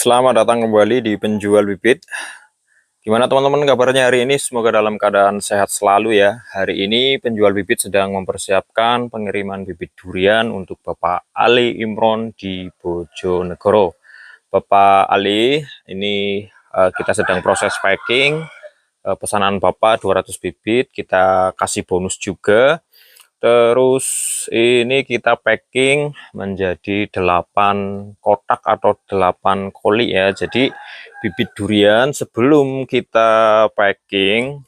Selamat datang kembali di penjual bibit. Gimana teman-teman kabarnya hari ini? Semoga dalam keadaan sehat selalu ya. Hari ini penjual bibit sedang mempersiapkan pengiriman bibit durian untuk Bapak Ali Imron di Bojonegoro. Bapak Ali, ini kita sedang proses packing. Pesanan Bapak 200 bibit, kita kasih bonus juga. Terus ini kita packing menjadi 8 kotak atau 8 koli ya. Jadi bibit durian sebelum kita packing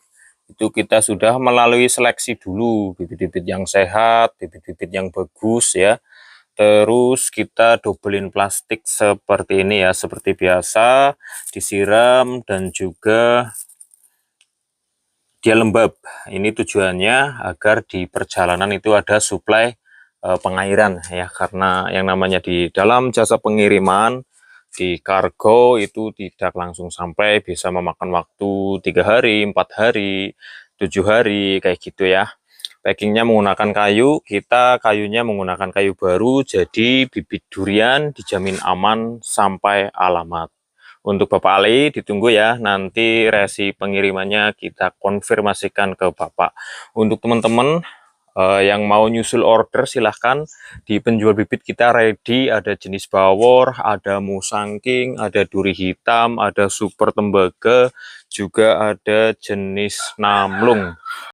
itu kita sudah melalui seleksi dulu, bibit-bibit yang sehat, bibit-bibit yang bagus ya. Terus kita dobelin plastik seperti ini ya, seperti biasa, disiram dan juga dia lembab. Ini tujuannya agar di perjalanan itu ada suplai pengairan ya, karena yang namanya di dalam jasa pengiriman di kargo itu tidak langsung sampai, bisa memakan waktu 3 hari, 4 hari, 7 hari kayak gitu ya. Packingnya menggunakan kayu, kita kayunya menggunakan kayu baru, jadi bibit durian dijamin aman sampai alamat. Untuk Bapak Ali ditunggu ya, nanti resi pengirimannya kita konfirmasikan ke Bapak. Untuk teman-teman yang mau nyusul order silahkan, di penjual bibit kita ready, ada jenis bawor, ada musangking, ada duri hitam, ada super tembaga, juga ada jenis namlung.